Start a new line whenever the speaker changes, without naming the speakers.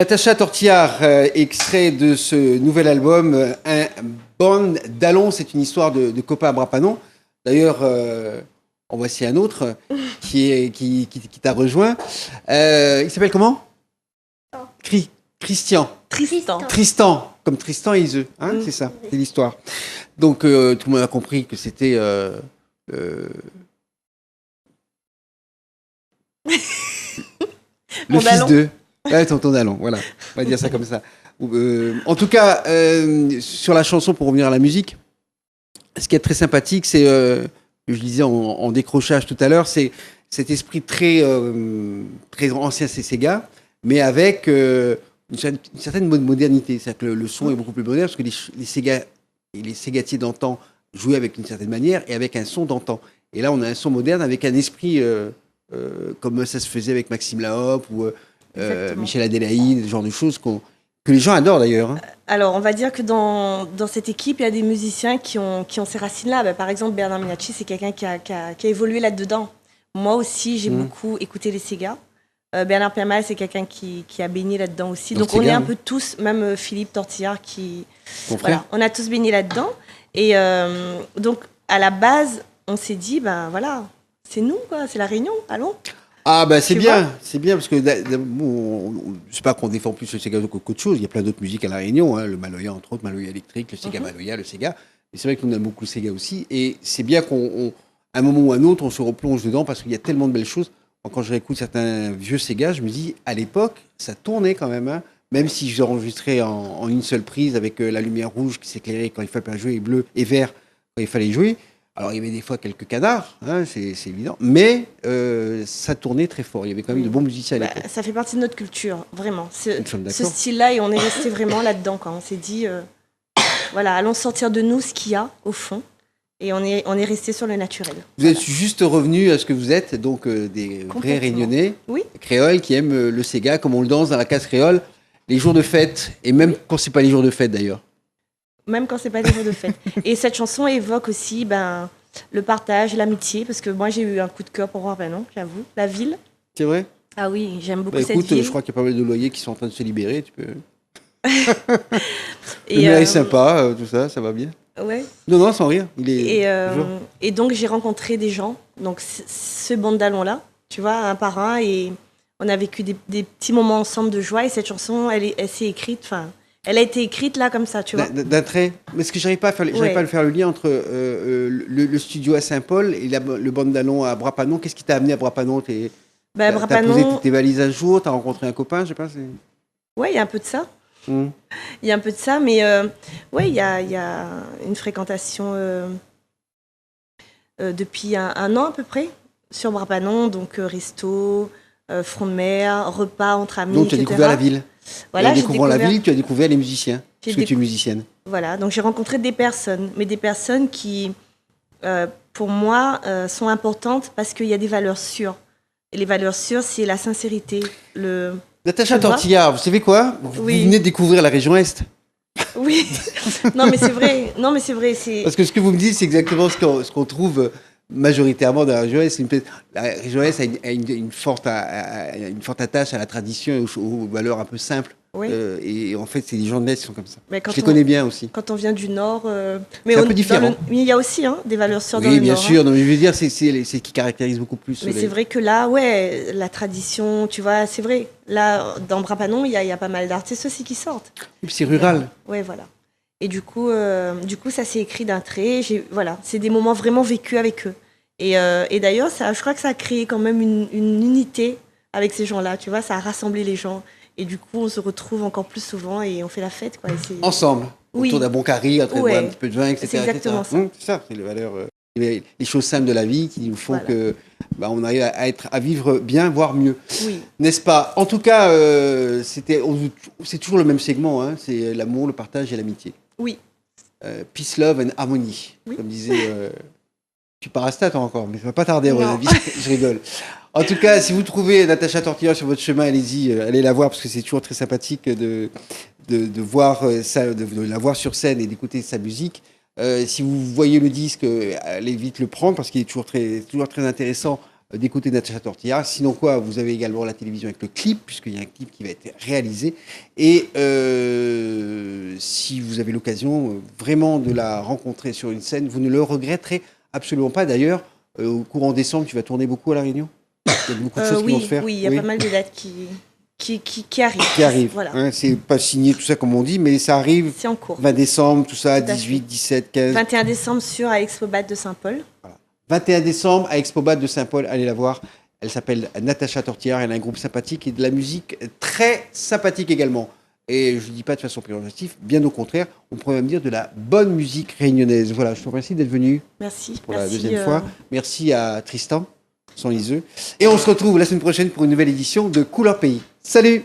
Natacha Tortillard, extrait de ce nouvel album, Un Bond d'Allons, c'est une histoire de copains à Brapanon. D'ailleurs, en voici un autre qui t'a rejoint. Il s'appelle comment? Christian. Tristan, comme Tristan et Iseux, hein, c'est ça, c'est l'histoire. Donc tout le monde a compris que c'était le fils d'eux. Ouais, tonton Dallon, voilà, on va dire ça comme ça. En tout cas, sur la chanson, pour revenir à la musique, ce qui est très sympathique, c'est, je disais en décrochage tout à l'heure, c'est cet esprit très ancien Sega, mais avec une certaine modernité. C'est-à-dire que le son est beaucoup plus moderne, parce que les Sega et les Segatiers d'antan jouaient avec une certaine manière et avec un son d'antan. Et là, on a un son moderne avec un esprit comme ça se faisait avec Maxime Lahope ou Michel Adélaïde, ce genre de choses que les gens adorent d'ailleurs. Hein.
Alors, on va dire que dans cette équipe, il y a des musiciens qui ont ces racines-là. Bah, par exemple, Bernard Minacci, c'est quelqu'un qui a évolué là-dedans. Moi aussi, j'ai beaucoup écouté les Sega. Bernard Permal, c'est quelqu'un qui a baigné là-dedans aussi. Donc, on est un peu tous, même Philippe Tortillard, voilà, on a tous baigné là-dedans. Et donc, à la base, on s'est dit, ben voilà, c'est nous, quoi, c'est la Réunion, allons.
Ah ben c'est bien parce que c'est pas qu'on défend plus le Sega qu'autre chose, il y a plein d'autres musiques à La Réunion, hein, le Maloya entre autres, Maloya électrique, le Sega Maloya, le Sega, mais c'est vrai que nous on aime beaucoup le Sega aussi, et c'est bien qu'à un moment ou à un autre on se replonge dedans parce qu'il y a tellement de belles choses. Quand je réécoute certains vieux Sega, je me dis à l'époque ça tournait quand même, hein, même si je enregistrais en une seule prise avec la lumière rouge qui s'éclairait quand il fallait pas jouer et bleu et vert quand il fallait jouer. Alors, il y avait des fois quelques canards, hein, c'est évident, mais ça tournait très fort. Il y avait quand même de bons musiciens à l'époque.
Ça fait partie de notre culture, vraiment. Ce style-là, et on est resté vraiment là-dedans. On s'est dit, voilà, allons sortir de nous ce qu'il y a au fond, et on est resté sur le naturel.
Vous êtes juste revenu à ce que vous êtes, donc des vrais Réunionnais, créoles, qui aiment le Sega, comme on le danse dans la case créole, les jours de fête, et même quand c'est pas les jours de fête d'ailleurs.
Même quand c'est pas des jours de fête. Et cette chanson évoque aussi le partage, l'amitié, parce que moi j'ai eu un coup de cœur pour Brapanon, j'avoue. La ville.
C'est vrai?
Ah oui, j'aime beaucoup cette ville.
Écoute, je crois qu'il y a pas mal de loyers qui sont en train de se libérer. Tu peux. Le mur est sympa, tout ça, ça va bien.
Ouais.
Non, sans rire.
Et donc j'ai rencontré des gens, donc ce Bond d'Allons là, tu vois, un par un, et on a vécu des petits moments ensemble de joie. Et cette chanson, elle s'est écrite, enfin. Elle a été écrite là comme ça, tu vois.
D'un trait. Mais ce que j'arrive pas à faire, le lien entre le studio à Saint-Paul et le Bond d'Allons à Brapanon. Qu'est-ce qui t'a amené à Brapanon?
Brapanon.
T'as posé tes valises un jour, t'as rencontré un copain, je sais pas.
Ouais, il y a un peu de ça. Il y a un peu de ça, mais ouais, il y a une fréquentation depuis un an à peu près sur Brapanon, donc resto, front de mer, repas entre amis,
donc tu as découvert la ville.
Voilà,
en découvrant la ville, tu as découvert les musiciens, parce que tu es musicienne.
Voilà, donc j'ai rencontré des personnes, mais des personnes qui, pour moi, sont importantes parce qu'il y a des valeurs sûres. Et les valeurs sûres, c'est la sincérité.
Natacha Tortillard, vous savez quoi? Vous venez de découvrir la région Est.
Oui, non mais c'est vrai.
Parce que ce que vous me dites, c'est exactement ce qu'on trouve majoritairement dans la région Est. La région Est a une forte attache à la tradition et aux valeurs un peu simples.
Oui.
Et en fait, c'est les gens de l'Est qui sont comme ça. Je les
connais
bien aussi.
Quand on vient du Nord...
c'est un peu différent.
Mais il y a aussi des valeurs sûres dans le Nord.
Oui, bien sûr. Non, mais je veux dire, c'est ce qui caractérise beaucoup plus.
Mais c'est vrai que là, ouais, la tradition, tu vois, c'est vrai. Là, dans Brapanon, il y a pas mal d'artistes aussi qui sortent.
Et puis c'est rural.
Ouais, voilà. Et du coup, ça s'est écrit d'un trait. Voilà, c'est des moments vraiment vécus avec eux. Et d'ailleurs, je crois que ça a créé quand même une unité avec ces gens-là. Tu vois, ça a rassemblé les gens. Et du coup, on se retrouve encore plus souvent et on fait la fête, quoi.
Ensemble, autour d'un bon carré, un petit peu de vin, etc.
C'est exactement ça.
C'est ça, c'est les valeurs, les choses simples de la vie qui nous font que on arrive à vivre bien, voire mieux.
Oui.
N'est-ce pas? En tout cas, c'est toujours le même segment, hein, c'est l'amour, le partage et l'amitié.
Oui.
Peace, love and harmony, comme disait... Tu pars à Stat encore, mais ça va pas tarder à mon avis. Je rigole. En tout cas, si vous trouvez Natacha Tortillard sur votre chemin, allez-y, allez la voir parce que c'est toujours très sympathique de voir ça, de la voir sur scène et d'écouter sa musique. Si vous voyez le disque, allez vite le prendre parce qu'il est toujours très intéressant d'écouter Natacha Tortillard. Sinon quoi, vous avez également la télévision avec le clip, puisqu'il y a un clip qui va être réalisé. Et si vous avez l'occasion vraiment de la rencontrer sur une scène, vous ne le regretterez absolument pas. D'ailleurs, au courant décembre, tu vas tourner beaucoup à La Réunion. Il y a beaucoup de choses qui vont se faire.
Oui, il y a pas mal de dates qui arrivent.
Qui arrivent.
Voilà.
Hein, c'est pas signé, tout ça, comme on dit, mais ça arrive.
C'est en cours.
20 décembre, tout ça,
Tout à
18,
fait.
17, 15.
21 décembre à Expobat de Saint-Paul.
Voilà. 21 décembre à Expobat de Saint-Paul, allez la voir. Elle s'appelle Natacha Tortillard, elle a un groupe sympathique et de la musique très sympathique également. Et je ne dis pas de façon péjorative, bien au contraire, on pourrait même dire de la bonne musique réunionnaise. Voilà, je te remercie d'être venu
Merci.
pour la deuxième fois. Merci à Tristan, son Iseux. Et on se retrouve la semaine prochaine pour une nouvelle édition de Couleur Pays. Salut!